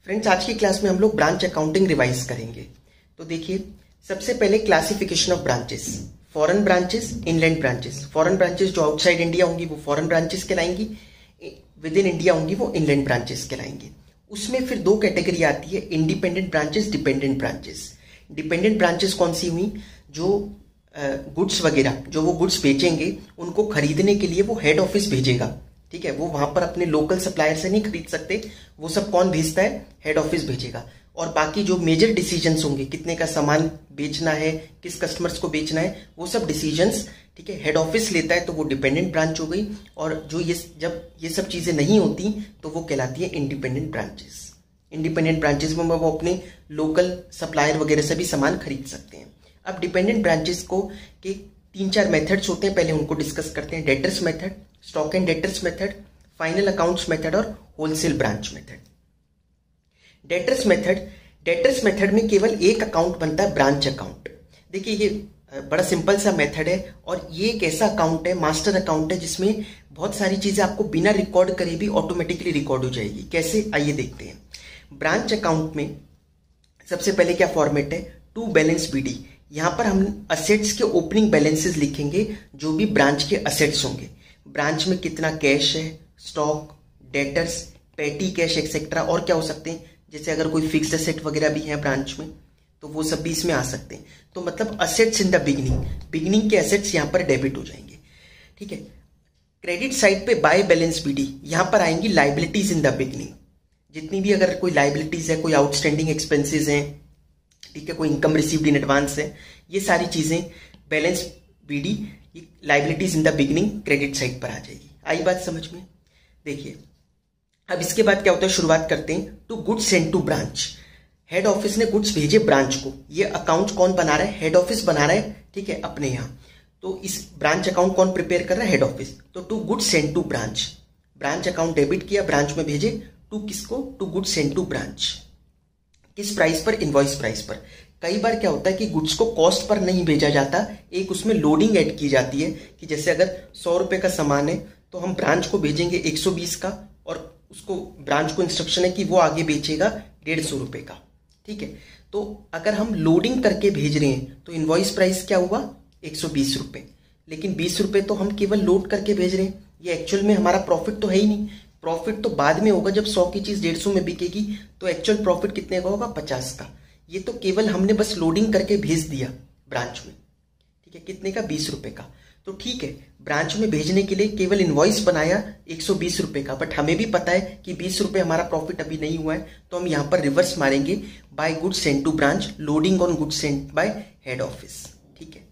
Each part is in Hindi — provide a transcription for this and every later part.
फ्रेंड्स, आज की क्लास में हम लोग ब्रांच अकाउंटिंग रिवाइज करेंगे। तो देखिए, सबसे पहले classification of branches, foreign branches, inland branches. Foreign branches जो आउटसाइड इंडिया होंगी वो फॉरेन ब्रांचेस कहलाएंगी, विद इन इंडिया होंगी वो इनलैंड ब्रांचेस कहलाएंगी। उसमें फिर दो कैटेगरी आती है, independent branches, dependent branches. Dependent branches कौन सी हुई? जो गुड्स वगैरह जो वो गुड्स बेचेंगे उनको खरीदने के लिए वो हेड ऑफिस भेजेगा, ठीक है। वो वहां पर अपने लोकल सप्लायर से नहीं खरीद सकते, वो सब कौन भेजता है? हेड ऑफिस भेजेगा। और बाकी जो मेजर डिसीजंस होंगे, कितने का सामान बेचना है, किस कस्टमर्स को बेचना है, वो सब डिसीजंस, ठीक है, हेड ऑफिस लेता है, तो वो डिपेंडेंट ब्रांच हो गई। और जो जब ये सब चीजें नहीं होती तो वो कहलाती है इंडिपेंडेंट ब्रांचेस। इंडिपेंडेंट ब्रांचेस में वो अपने लोकल सप्लायर वगैरह से भी सामान खरीद सकते हैं। अब डिपेंडेंट ब्रांचेस को के 3-4 मेथड्स होते हैं, पहले उनको डिस्कस करते हैं। Debtors method, stock and debtors method, final accounts method और wholesale branch method. Debtors method में केवल एक अकाउंट बनता है, ब्रांच अकाउंट। देखिए, ये बड़ा सिंपल सा मेथड है और ये एक ऐसा अकाउंट है, मास्टर अकाउंट है, जिसमें बहुत सारी चीजें आपको बिना रिकॉर्ड करे भी ऑटोमेटिकली रिकॉर्ड हो जाएगी। कैसे, आइए देखते हैं। ब्रांच अकाउंट में सबसे पहले क्या फॉर्मेट है? To balance BD. यहां पर हम असेट्स के ओपनिंग बैलेंसेस लिखेंगे, जो भी ब्रांच के असेट्स होंगे। ब्रांच में कितना कैश है, स्टॉक, डेटर्स, पेटी कैश एक्सेट्रा, और क्या हो सकते हैं, जैसे अगर कोई फिक्स्ड असेट वगैरह भी है ब्रांच में तो वो सब भी इसमें आ सकते हैं। तो मतलब असेट्स इन द बिगिनिंग के असेट्स यहां पर डेबिट हो जाएंगे, ठीक है। क्रेडिट साइड पे बाय बैलेंस बीडी, यहां पर आएंगी लाइबिलिटीज इन द बिगिनिंग। जितनी भी अगर कोई लाइबिलिटीज है, कोई आउटस्टैंडिंग एक्सपेंसेस हैं, ठीक है, कोई इनकम रिसीव्ड इन एडवांस है, ये सारी चीजें balance BD, liabilities in the beginning credit side पर आ जाएगी। आई बात समझ में? देखिए, अब इसके बाद क्या होता है, शुरुआत करते हैं। To goods send to branch, head office ने गुड्स भेजे ब्रांच को। ये अकाउंट कौन बना रहा है? हेड ऑफिस बना रहा है, ठीक है, अपने यहां। तो इस ब्रांच अकाउंट कौन प्रिपेयर कर रहा है? Head office. तो to goods send to branch, branch account debit किया, ब्रांच में भेजे। टू किसको? To goods send to branch. किस प्राइस पर? इनवॉइस प्राइस पर। कई बार क्या होता है कि गुड्स को कॉस्ट पर नहीं भेजा जाता, एक उसमें लोडिंग ऐड की जाती है कि जैसे अगर 100 रुपए का सामान है तो हम ब्रांच को भेजेंगे 120 का, और उसको ब्रांच को इंस्ट्रक्शन है कि वो आगे बेचेगा 150 रुपए का, ठीक है। तो अगर हम लोडिंग करके भेज रहे हैं तो इनवॉइस प्राइस क्या हुआ? 120 रुपए। लेकिन 20 रुपए तो हम केवल लोड करके भेज रहे हैं, ये एक्चुअल में हमारा प्रॉफिट तो है ही नहीं। प्रॉफिट तो बाद में होगा, जब 100 की चीज 150 में बिकेगी तो एक्चुअल प्रॉफिट कितने का होगा? 50 का। ये तो केवल हमने बस लोडिंग करके भेज दिया ब्रांच में, ठीक है, कितने का? 20 रुपए का। तो ठीक है, ब्रांच में भेजने के लिए केवल इनवॉइस बनाया 120 रुपए का, बट हमें भी पता है कि 20 रुपए हमारा प्रॉफिट अभी नहीं हुआ है, तो हम यहां पर रिवर्स मारेंगे, by goods send to branch, loading on goods send by head office, ठीक है।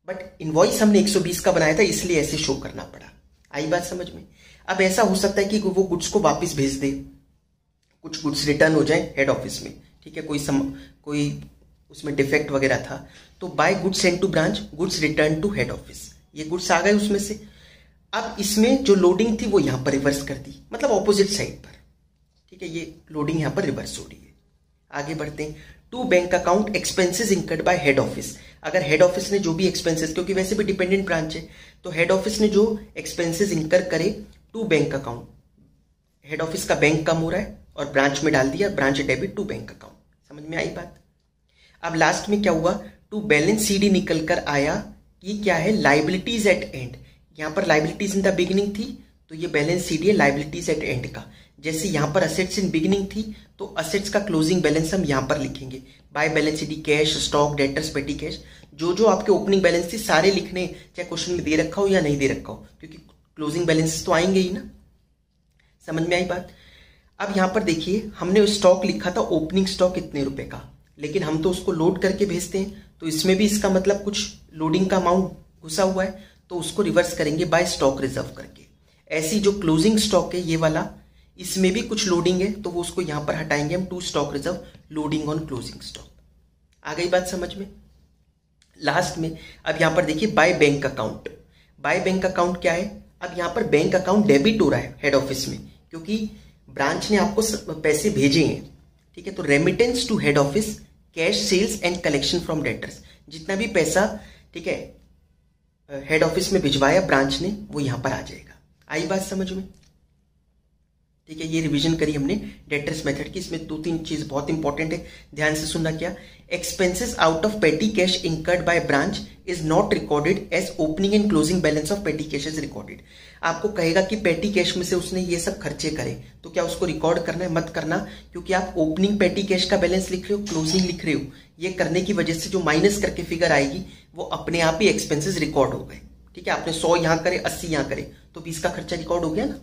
बट इनवॉइस हमने 120 का बनाया था, इसलिए ऐसे शो करना पड़ा। आई बात समझ में? अब ऐसा हो सकता है कि वो गुड्स को वापस भेज दे, कुछ गुड्स रिटर्न हो जाए हेड ऑफिस में, ठीक है, कोई उसमें डिफेक्ट वगैरह था, तो by goods send to branch, goods return to head office, ये गुड्स आ गए उसमें से। अब इसमें जो लोडिंग थी वो यहां पर रिवर्स कर दी, मतलब ऑपोजिट साइड पर, ठीक है, ये लोडिंग यहां पर रिवर्स हो रही है। आगे बढ़ते हैं। To bank account expenses incurred by head office. अगर हेड ऑफिस ने जो भी एक्सपेंसेस, क्योंकि वैसे भी डिपेंडेंट ब्रांच है, तो हेड ऑफिस ने जो एक्सपेंसेस इंकर करे to bank account, head office का बैंक कम हो रहा है और ब्रांच में डाल दिया, branch debit to bank account. समझ में आई बात? अब लास्ट में क्या हुआ? टू बैलेंस सीडी निकल कर आया, ये क्या है? Liabilities at end. यहां पर लाइबिलिटीज इन द बिगिनिंग थी, तो ये बैलेंस सीडी है लाइबिलिटीज एट एंड का। जैसे यहां पर असेट्स इन बिगिनिंग थी, तो असेट्स का क्लोजिंग बैलेंस हम यहां पर लिखेंगे, by balance CD, cash, stock, debtors, पेटी कैश, जो आपके ओपनिंग बैलेंस थी सारे लिखने, चाहे क्वेश्चन में दे रखा हो या नहीं दे रखा हो, क्योंकि क्लोजिंग बैलेंस तो आएंगे ही ना। समझ में आई बात? अब यहां पर देखिए, हमने स्टॉक लिखा था ओपनिंग स्टॉक इतने रुपए का, लेकिन हम तो उसको लोड करके भेजते हैं, तो इसमें भी इसका मतलब कुछ लोडिंग का अमाउंट घुसा हुआ है, तो उसको रिवर्स करेंगे बाय स्टॉक रिजर्व करके। ऐसी जो क्लोजिंग स्टॉक है ये वाला, इसमें भी कुछ लोडिंग है, तो वो उसको यहां पर हटाएंगे हम, to stock reserve, loading on closing stock. आ गई बात समझ में? लास्ट में अब यहां पर देखिए by bank account. By bank account क्या है? अब यहां पर बैंक अकाउंट डेबिट हो रहा है हेड ऑफिस में, क्योंकि ब्रांच ने आपको पैसे भेजे हैं, ठीक है। तो remittance to head office, cash, sales and collection from debtors, जितना भी पैसा, ठीक है, हेड ऑफिस में भिजवाया ब्रांच ने, वो यहां पर आ जाएगा। आई बात समझ में? ठीक है, ये रिवीजन करी हमने डेटर्स मेथड की। इसमें 2-3 चीज बहुत इंपॉर्टेंट है, ध्यान से सुनना। क्या? Expenses out of petty cash incurred by branch is not recorded as opening and closing balance of petty cash is recorded. आपको कहेगा कि पेटी कैश में से उसने ये सब खर्चे करे, तो क्या उसको रिकॉर्ड करना है? मत करना, क्योंकि आप ओपनिंग पेटी कैश का बैलेंस लिख रहे हो, क्लोजिंग लिख रहे हो। ये करने की वजह से जो माइनस करके फिगर आएगी वो अपने आप ही एक्सपेंसेस रिकॉर्ड हो गए। ठीक है, आपने 100 यहां करे, 80 यहां करे, तो 20 का खर्चा रिकॉर्ड हो गया ना।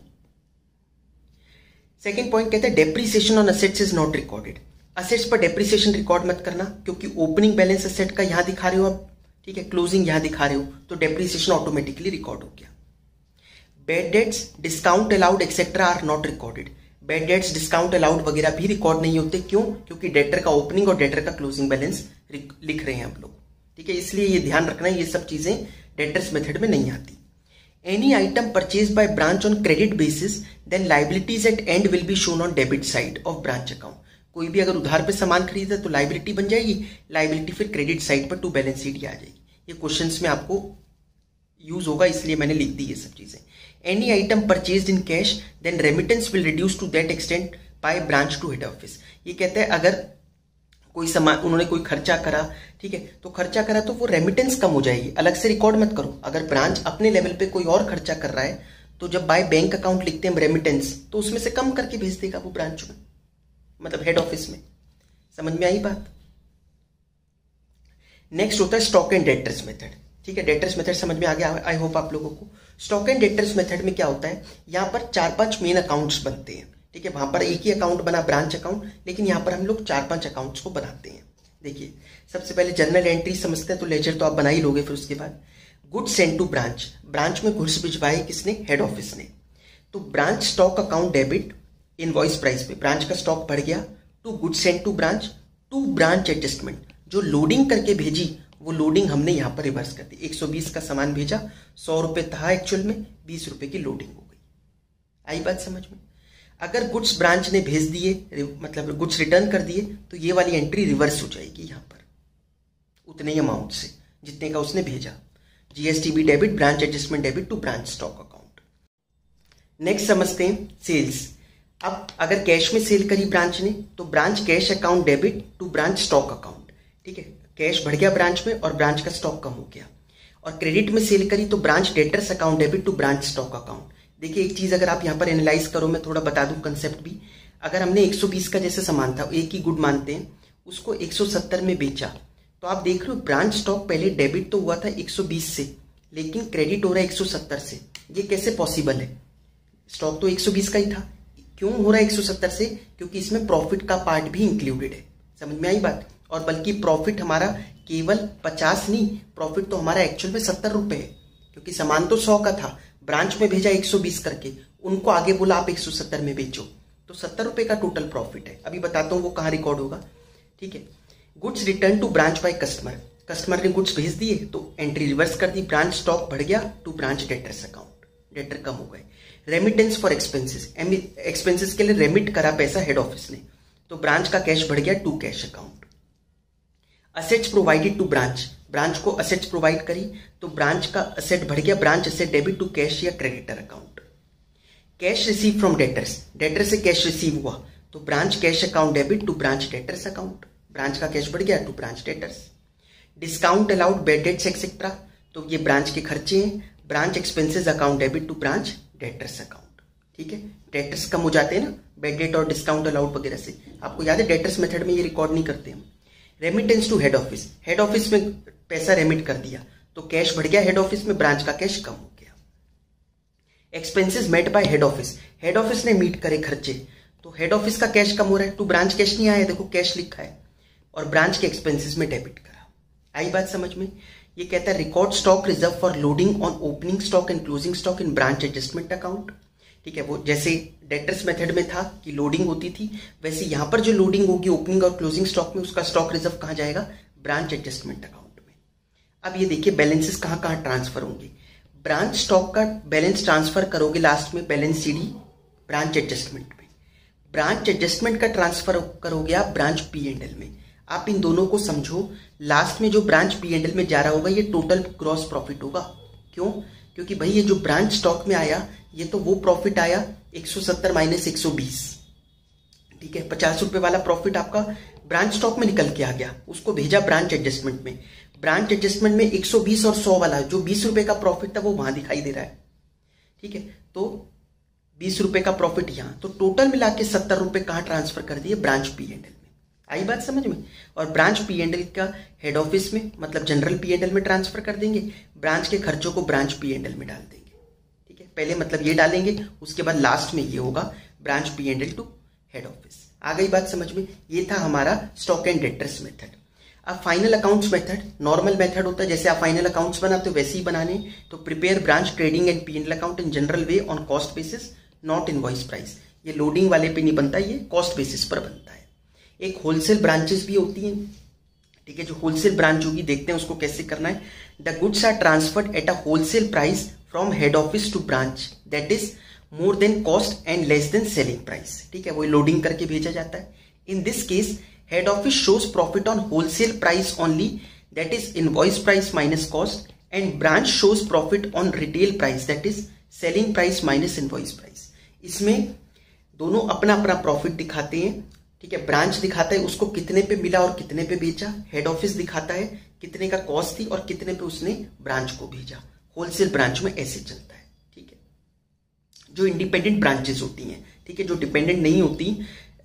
सेकेंड पॉइंट कहते हैं depreciation on assets is not recorded. Assets पर डेप्रीसिएशन रिकॉर्ड मत करना, क्योंकि ओपनिंग बैलेंस असेट का यहां दिखा रहे हो आप, ठीक है, क्लोजिंग यहां दिखा रहे हो, तो डेप्रीसिएशन ऑटोमेटिकली रिकॉर्ड हो गया। Bad debts, discount allowed etcetera are not recorded. Bad debts, discount allowed वगैरह भी रिकॉर्ड नहीं होते। क्यों? क्योंकि डेटर का ओपनिंग और डेटर का क्लोजिंग बैलेंस लिख रहे हैं हम लोग। ठीक है, इसलिए ये ध्यान रखना है, ये सब चीजें डेटर्स मेथड में नहीं आती। Any item purchased by branch on credit basis, then liabilities at end will be shown on debit side of branch account. कोई भी अगर उधार पे सामान खरीदा तो लाइबिलिटी बन जाएगी, लाइबिलिटी फिर क्रेडिट साइड पर टू बैलेंस शीट ही आ जाएगी। ये क्वेश्चंस में आपको यूज होगा, इसलिए मैंने लिख दी ये सब चीजें। Any item purchased in cash, then remittance will reduce to that extent by branch to head office. ये कहते हैं अगर कोई सामान उन्होंने कोई खर्चा करा, ठीक है, तो खर्चा करा तो वो रेमिटेंस कम हो जाएगी, अलग से रिकॉर्ड मत करो। अगर ब्रांच अपने लेवल पे कोई और खर्चा कर रहा है तो जब बाय बैंक अकाउंट लिखते हैं रेमिटेंस, तो उसमें से कम करके भेज देगा वो ब्रांच में, मतलब हेड ऑफिस में। समझ में आई बात? नेक्स्ट होता है स्टॉक एंड डेटर्स मेथड। ठीक है, डेटर्स मेथड समझ में आ गया आई होप आप लोगों को। स्टॉक एंड डेटर्स मेथड में क्या होता है, यहां पर 4-5 मेन अकाउंट्स बनते हैं। ठीक है, वहां पर एक ही अकाउंट बना ब्रांच अकाउंट, लेकिन यहां पर हम लोग 4-5 अकाउंट्स को बनाते हैं। देखिए, सबसे पहले जर्नल एंट्री समझते हैं, तो लेजर तो आप बना ही लोगे। फिर उसके बाद goods send to branch, branch में गुड्स भिजवाए किसने? हेड ऑफिस ने। तो branch stock account debit invoice price पे, ब्रांच का स्टॉक बढ़ गया, to goods send to branch, to branch adjustment, जो लोडिंग करके भेजी वो लोडिंग हमने यहां पर रिवर्स कर दी। 120 का सामान भेजा, 100 रुपए था एक्चुअल में, 20 रुपए की लोडिंग हो गई। आई बात समझ में? अगर गुड्स ब्रांच ने भेज दिए, मतलब गुड्स रिटर्न कर दिए, तो ये वाली एंट्री रिवर्स हो जाएगी यहां पर उतने ही अमाउंट से जितने का उसने भेजा। GSTB debit, branch adjustment debit to branch stock account. Next समझते हैं सेल्स। अब अगर कैश में सेल करी ब्रांच ने, तो branch cash account debit to branch stock account. ठीक है, कैश बढ़ गया ब्रांच में और ब्रांच का स्टॉक कम हो गया। और क्रेडिट में सेल करी तो branch debtors account debit to branch stock account. देखिए, एक चीज अगर आप यहां पर एनालाइज करो, मैं थोड़ा बता दूं कंसेप्ट भी। अगर हमने 120 का जैसे सामान था, एक ही गुड मानते हैं, उसको 170 में बेचा, तो आप देख रहे हो ब्रांच स्टॉक पहले डेबिट तो हुआ था 120 से, लेकिन क्रेडिट हो रहा है 170 से। ये कैसे पॉसिबल है? स्टॉक तो 120 का ही था, क्यों हो रहा है 170 से? क्योंकि इसमें प्रॉफिट का पार्ट भी इंक्लूडेड है। समझ में आई बात? और बल्कि प्रॉफिट हमारा केवल 50 नहीं, प्रॉफिट तो हमारा एक्चुअल में 70 रुपए है, क्योंकि सामान तो 100 का था, ब्रांच में भेजा 120 करके, उनको आगे बोला आप 170 में बेचो, तो 70 रुपए का टोटल प्रॉफिट है। अभी बताता हूं वो कहां रिकॉर्ड होगा। ठीक है, goods return to branch by customer, customer ने गुड्स भेज दिए तो एंट्री रिवर्स कर दी, ब्रांच स्टॉक बढ़ गया to branch debtors account, debtor कम हो गए। रेमिटेंस फॉर एक्सपेंसेस, एक्सपेंसेस के लिए रेमिट करा पैसा हेड ऑफिस ने, तो ब्रांच का कैश बढ़ गया to cash account. Assets provided to branch, branch को असेट्स प्रोवाइड करी तो ब्रांच का असेट बढ़ गया, branch asset debit to cash या creditor account. Cash receive from debtors, debtor से कैश रिसीव हुआ तो branch cash account debit to branch debtors account, branch का कैश बढ़ गया to branch debtors. Discount allowed bad debts etcetera, तो ये ब्रांच के खर्चे हैं, branch expenses account debit to branch debtors account. ठीक है, डेटर्स कम हो जाते हैं ना बैड डेट और डिस्काउंट अलाउड वगैरह से। आपको याद है डेटर्स मेथड में ये रिकॉर्ड नहीं करते हम। Remittance to head office, head office में पैसा रेमिट कर दिया तो कैश बढ़ गया हेड ऑफिस में, ब्रांच का कैश कम हो गया। Expenses met by head office, head office ने मीट करे खर्चे तो हेड ऑफिस का कैश कम हो रहा है, टू ब्रांच कैश नहीं आया, देखो कैश लिखा है, और ब्रांच के एक्सपेंसेस में डेबिट करा। आई बात समझ में? ये कहता है record stock reserve for loading on opening stock and closing stock in branch adjustment account. ठीक है, वो जैसे डेटर्स मेथड में था कि लोडिंग होती थी, वैसे यहां पर जो लोडिंग होगी ओपनिंग और क्लोजिंग स्टॉक में, उसका स्टॉक रिजर्व कहां जाएगा? ब्रांच एडजस्टमेंट अकाउंट में। अब ये देखिए बैलेंसेस कहां कहां ट्रांसफर होंगे। ब्रांच स्टॉक का बैलेंस ट्रांसफर करोगे लास्ट में बैलेंस सीडी ब्रांच एडजस्टमेंट में, ब्रांच एडजस्टमेंट का ट्रांसफर करोगे आप ब्रांच P&L में। आप इन दोनों को समझो, लास्ट में जो ब्रांच P&L में जा रहा होगा ये टोटल ग्रॉस प्रॉफिट होगा। क्यों? क्योंकि भाई ये जो ब्रांच स्टॉक में आया ये तो वो प्रॉफिट आया 170 माइनस 120, ठीक है। 50 रुपए वाला प्रॉफिट आपका ब्रांच स्टॉक में निकल के आ गया, उसको भेजा ब्रांच एडजस्टमेंट में। ब्रांच एडजस्टमेंट में 120 और 100 वाला जो 20 रुपए का प्रॉफिट था वो वहां दिखाई दे रहा है, ठीक है। तो 20 रुपए का प्रॉफिट यहां, तो टोटल मिला के 70 रुपए कहां ट्रांसफर कर दिए, ब्रांच P&L में। आई बात समझ में। और ब्रांच P&L का हेड ऑफिस में मतलब जनरल P&L में ट्रांसफर कर देंगे, ब्रांच के खर्चों को ब्रांच P&L में डाल देंगे, ठीक है। पहले मतलब ये डालेंगे, उसके बाद लास्ट में ये होगा branch P&L to head office. आ गई बात समझ में। ये था हमारा स्टॉक एंड डेटर्स मेथड। अब final accounts method normal method होता है, जैसे आप फाइनल अकाउंट्स बनाते हो वैसे ही बनाने। तो prepare branch trading and P&L account in general way on cost basis not invoice price. ये लोडिंग वाले पे नहीं बनता, ये कॉस्ट बेसिस पर बनता है। एक होलसेल ब्रांचेस भी होती हैं, ठीक है। जो होलसेल ब्रांच होगी देखते हैं उसको कैसे करना है। The goods are transferred at a wholesale price from head office to branch that is more than cost and less than selling price, ठीक है। वो लोडिंग करके भेजा जाता है। In this case head office shows profit on wholesale price only, that is invoice price minus cost, and branch shows profit on retail price, that is selling price minus invoice price. इसमें दोनों अपना अपना प्रॉफिट दिखाते हैं, ठीक है। ब्रांच दिखाता है उसको कितने पे मिला और कितने पे बेचा, हेड ऑफिस दिखाता है कितने का कॉस्ट थी और कितने पे उसने ब्रांच को भेजा। होलसेल ब्रांच में ऐसे चलता है, ठीक है। जो इंडिपेंडेंट ब्रांचेस होती हैं, ठीक है, जो डिपेंडेंट नहीं होती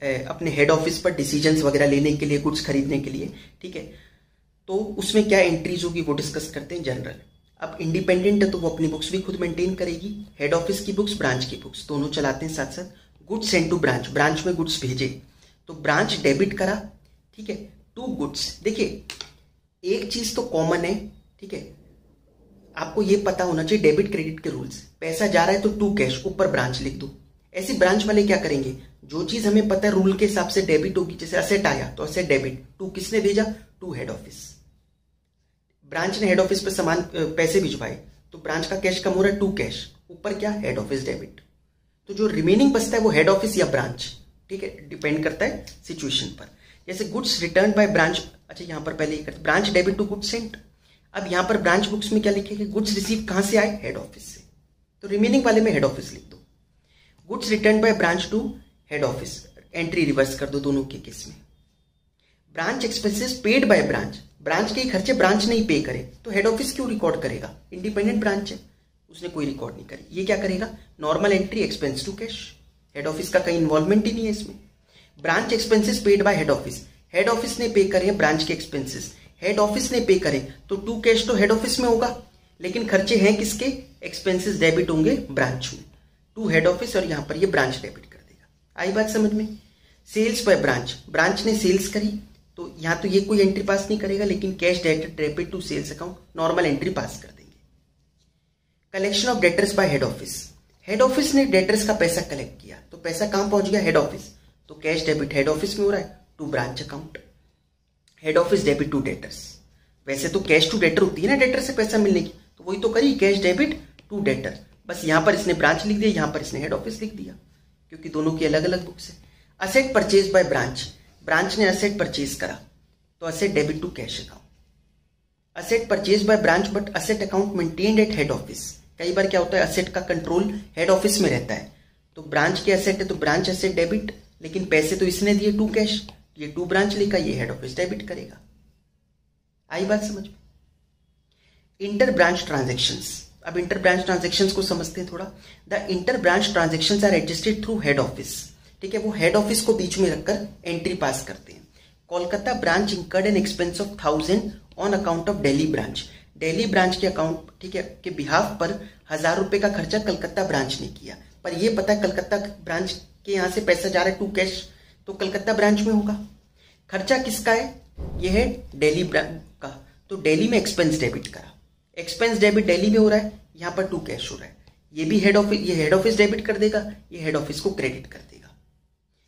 अपने हेड ऑफिस पर डिसीजंस वगैरह लेने के लिए, गुड्स खरीदने के लिए, ठीक है, तो उसमें क्या एंट्रीज होगी वो डिस्कस करते हैं जनरल। अब इंडिपेंडेंट है तो वो अपनी बुक्स भी खुद मेंटेन करेगी, हेड ऑफिस की बुक्स, ब्रांच की बुक्स दोनों चलाते हैं साथ साथ। Goods send to branch, branch में गुड्स भेजे तो ब्रांच डेबिट करा, ठीक है, टू गुड्स। देखिए एक चीज तो कॉमन है, ठीक है, आपको ये पता होना चाहिए डेबिट क्रेडिट के रूल्स। पैसा जा रहा है तो टू कैश, ऊपर ब्रांच लिख दो। ऐसी ब्रांच वाले क्या करेंगे, जो चीज हमें पता है रूल के हिसाब से डेबिट होगी, जैसे असेट आया तो असेट डेबिट, टू किसने भेजा, टू हेड ऑफिस। ब्रांच ने हेड ऑफिस पे सामान पैसे भिजवाए तो ब्रांच का कैश कम हो रहा है, टू कैश, ऊपर क्या, हेड ऑफिस डेबिट। तो जो रिमेनिंग बचता है वो हेड ऑफिस या ब्रांच, ठीक है, डिपेंड करता है सिचुएशन पर। जैसे गुड्स रिटर्न बाय ब्रांच, अच्छा यहां पर पहले ही करते branch debit to goods sent. अब यहां पर ब्रांच बुक्स में क्या लिखेंगे, गुड्स रिसीव कहां से आए, हेड ऑफिस से, तो रिमेनिंग वाले में हेड ऑफिस लिख दो। Goods return by branch to head office, entry reverse कर दो दोनों के केस में। Branch expenses paid by branch, branch के खर्चे ब्रांच नहीं पे करे तो हेड ऑफिस क्यों रिकॉर्ड करेगा, इंडिपेंडेंट ब्रांच है उसने कोई रिकॉर्ड नहीं करी, ये क्या करेगा, normal entry expense to cash, head office का कहीं इन्वॉल्वमेंट ही नहीं है इसमें। Branch expenses paid by head office, head office ने पे करे ब्रांच के एक्सपेंसेस, हेड ऑफिस ने पे करे तो टू कैश तो हेड ऑफिस में होगा, लेकिन खर्चे हैं किसके, एक्सपेंसेस डेबिट होंगे ब्रांच में, टू हेड ऑफिस, और यहां पर ये ब्रांच डेबिट कर देगा। आई बात समझ में। सेल्स बाय ब्रांच, ब्रांच ने सेल्स करी तो यहां तो ये कोई एंट्री पास नहीं करेगा, लेकिन cash debit to sales account normal entry pass कर देंगे। Collection of debtors by head office, head office ने डेटर्स का पैसा कलेक्ट किया तो पैसा कहां पहुंच गया, हेड ऑफिस, तो कैश डेबिट हेड ऑफिस में हो रहा है to branch account. Head office debit to debtors, वैसे तो कैश टू डेटर होती है ना डेटर से पैसा मिलने की, तो वही तो करी, कैश डेबिट टू डेटर, बस यहां पर इसने ब्रांच लिख दिया, यहां पर इसने हेड ऑफिस लिख दिया, क्योंकि दोनों की अलग अलग बुक्स है। Asset purchase by branch, branch ने असेट परचेज करा तो asset debit to cash account. Asset purchase by branch but asset account maintained at head office, कई बार क्या होता है असेट का कंट्रोल हेड ऑफिस में रहता है, तो ब्रांच के असेट है तो ब्रांच असेट डेबिट, लेकिन पैसे तो इसने दिए टू कैश, ये टू ब्रांच लेगा, ये हेड ऑफिस डेबिट करेगा। आई बात समझ में। इंटर ब्रांच ट्रांजेक्शंस, अब इंटर ब्रांच ट्रांजेक्शंस को समझते हैं थोड़ा। The inter branch transactions are adjusted through head office, ठीक है, वो हेड ऑफिस को बीच में रखकर एंट्री पास करते हैं। Kolkata branch incurred an expense of 1000 on account of Delhi branch, Delhi branch के अकाउंट, ठीक है, के बिहाफ पर 1000 रुपए का खर्चा कलकत्ता ब्रांच ने किया, पर ये पता है कलकत्ता ब्रांच के यहां से पैसा जा रहा है टू कैश, तो कलकत्ता ब्रांच में होगा। खर्चा किसका है, ये है दिल्ली ब्रांच का, तो दिल्ली में एक्सपेंस डेबिट करा, एक्सपेंस डेबिट दिल्ली में हो रहा है, यहां पर टू कैश हो रहा है, ये भी हेड ऑफिस, ये हेड ऑफिस डेबिट कर देगा, ये हेड ऑफिस को क्रेडिट कर देगा,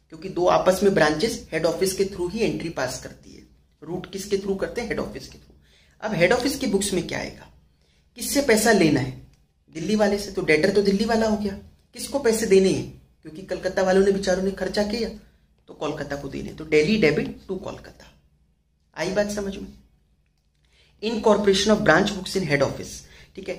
क्योंकि दो आपस में ब्रांचेस हेड ऑफिस के थ्रू ही एंट्री पास करती है। रूट किसके थ्रू करते हैं, हेड ऑफिस के थ्रू। अब हेड ऑफिस की बुक्स में क्या आएगा, किससे पैसा लेना है, दिल्ली वाले से, तो डेटर तो दिल्ली वाला हो गया, किसको पैसे देने हैं, क्योंकि कलकत्ता वालों ने बेचारों ने खर्चा किया तो कोलकाता को देने, तो दिल्ली डेबिट टू कोलकाता। आई बात समझ में। Incorporation of branch books in head office, ठीक है,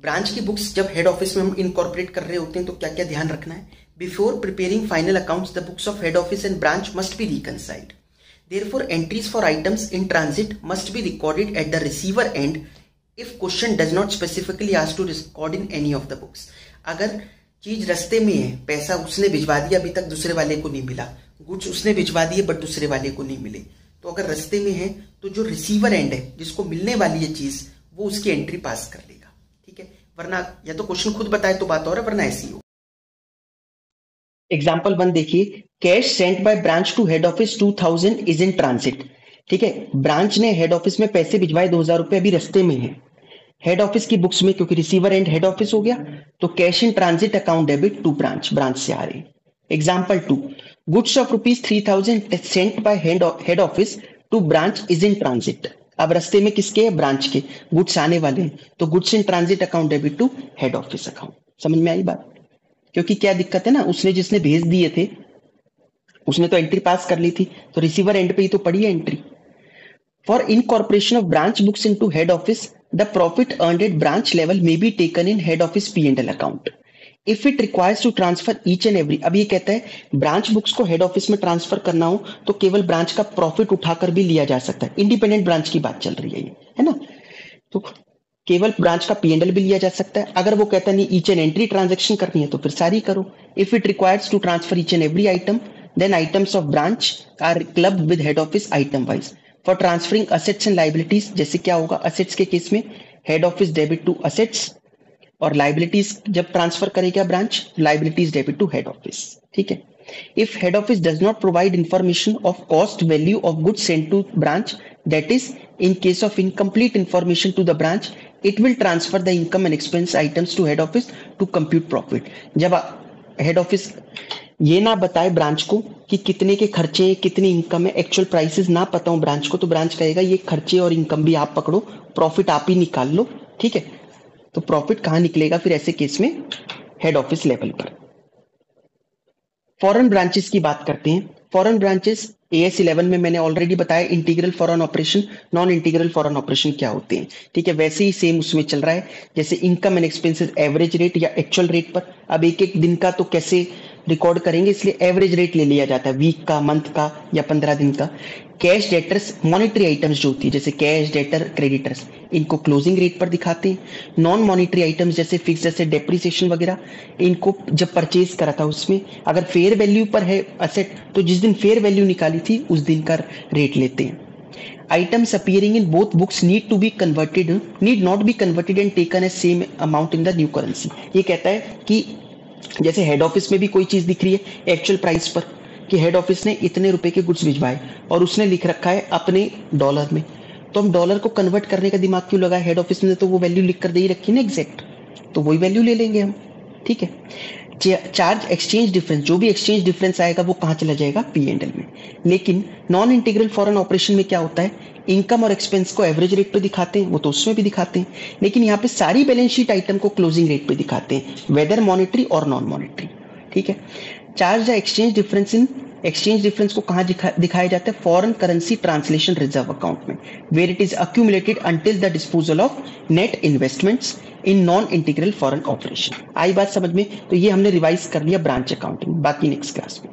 ब्रांच की बुक्स जब हेड ऑफिस में हम इनकॉर्पोरेट कर रहे होते हैं तो क्या क्या ध्यान रखना है? Before preparing final accounts the books of head office and branch must be reconciled. Therefore, entries for items in transit must be recorded at the receiver end if question does not specifically ask to record in any of the books. अगर चीज रस्ते में है, पैसा उसने भिजवा दिया, अभी तक दूसरे वाले को नहीं मिला, गुड्स उसने भिजवा दिए बट दूसरे वाले को नहीं मिले, तो अगर रस्ते में है तो जो रिसीवर एंड है जिसको मिलने वाली है चीज वो उसकी एंट्री पास कर लेगा. ठीक है, वरना या तो क्वेश्चन खुद बताए तो बात और है, वरना ऐसी हो. एग्जाम्पल 1 देखिए, cash sent by branch to head office 2000 is in transit. ठीक है, ब्रांच ने हेड ऑफिस में पैसे भिजवाए 2000 रुपए, अभी रस्ते में है. हेड ऑफिस की बुक्स में क्योंकि रिसीवर एंड हेड ऑफिस हो गया तो cash in transit account debit to branch, branch से आ रहे. Example 2, goods of ₹3000 sent by head office to branch is in transit. अब रस्ते में किसके? ब्रांच के गुड्स आने वाले हैं, तो goods in transit account debit to head office account. समझ में आई बात? क्योंकि क्या दिक्कत है ना, उसने जिसने भेज दिए थे उसने तो एंट्री पास कर ली थी, तो रिसीवर एंड पे ही तो पड़ी है entry. For incorporation of branch books into head office the profit earned at branch level may be taken in head office P&L account if it requires to transfer each and every. अब ये कहता है ब्रांच बुक्स को हेड ऑफिस में ट्रांसफर करना हो तो केवल ब्रांच का प्रॉफिट उठाकर भी लिया जा सकता है. इंडिपेंडेंट ब्रांच की बात चल रही है ये, है ना. तो केवल ब्रांच का P&L भी लिया जा सकता है. अगर वो कहता नहीं ईच एंड एंट्री ट्रांजेक्शन करनी है तो फिर सारी करो. If it requires to transfer each and every item then items of branch are clubbed with head office item wise. For transferring assets and liabilities, जैसे क्या होगा असेट्स के केस में head office debit to assets, और लाइबिलिटीज जब ट्रांसफर करेगा branch, liabilities debit to head office. ठीक है. If head office does not provide information of cost value of goods sent to branch, that is, in case of incomplete information to the branch, it will transfer the income and expense items to head office to compute profit. जब हेड ऑफिस ये ना बताए ब्रांच को कि कितने के खर्चे हैं, कितनी इनकम है, एक्चुअल प्राइसेस ना पता हो ब्रांच को, तो ब्रांच कहेगा ये खर्चे और इनकम भी आप पकड़ो, प्रॉफिट आप ही निकाल लो. ठीक है, तो प्रॉफिट कहां निकलेगा फिर ऐसे केस में? हेड ऑफिस लेवल पर. फॉरेन ब्रांचेस की बात करते हैं. फॉरेन ब्रांचेस AS 11 में मैंने ऑलरेडी बताया integral foreign operation, non integral foreign operation क्या होते हैं. ठीक है, वैसे ही सेम उसमें चल रहा है, जैसे income and expenses average rate या एक्चुअल रेट पर. अब एक एक दिन का तो कैसे रिकॉर्ड करेंगे, इसलिए एवरेज रेट ले लिया जाता है, वीक का, मंथ का या 15 दिन का. कैश डेटर्स मॉनिटरी आइटम्स जो होती है जैसे कैश डेटर क्रेडिटर्स, इनको क्लोजिंग रेट पर दिखाते हैं. नॉन मॉनिटरी आइटम्स जैसे फिक्स, जैसे डेप्रिसिएशन वगैरह, इनको जब परचेज करा था उसमें अगर फेयर वैल्यू पर है असेट तो जिस दिन फेयर वैल्यू निकाली थी उस दिन का रेट लेते हैं. Items appearing in both books need not be converted and taken as same amount in the new currency. ये कहता है कि जैसे हेड ऑफिस में भी कोई चीज दिख रही है एक्चुअल प्राइस पर कि हेड ऑफिस ने इतने रुपए के गुड्स भिजवाए और उसने लिख रखा है अपने डॉलर में, तो हम डॉलर को कन्वर्ट करने का दिमाग क्यों लगाए? हेड ऑफिस ने तो वो वैल्यू लिख कर दे ही रखी है ना एग्जैक्ट, तो वही वैल्यू ले लेंगे हम. ठीक है. चार्ज एक्सचेंज डिफरेंस, जो भी एक्सचेंज डिफरेंस आएगा वो कहां चला जाएगा? P&L में. लेकिन नॉन इंटीग्रल फॉरेन ऑपरेशन में क्या होता है, इनकम और एक्सपेंस को एवरेज रेट पे दिखाते हैं, वो तो उसमें भी दिखाते हैं, लेकिन यहाँ पे सारी बैलेंस शीट आइटम को क्लोजिंग रेट पे दिखाते हैं, वेदर मॉनिटरी और नॉन मॉनिटरी. ठीक है. Charge the exchange difference in, exchange difference को कहां दिखाया जाता है? Foreign currency translation reserve account में, where it is accumulated until the disposal of net investments in non integral foreign operation. आई बात समझ में? तो ये हमने रिवाइज कर लिया ब्रांच अकाउंटिंग, बाकी नेक्स्ट क्लास में.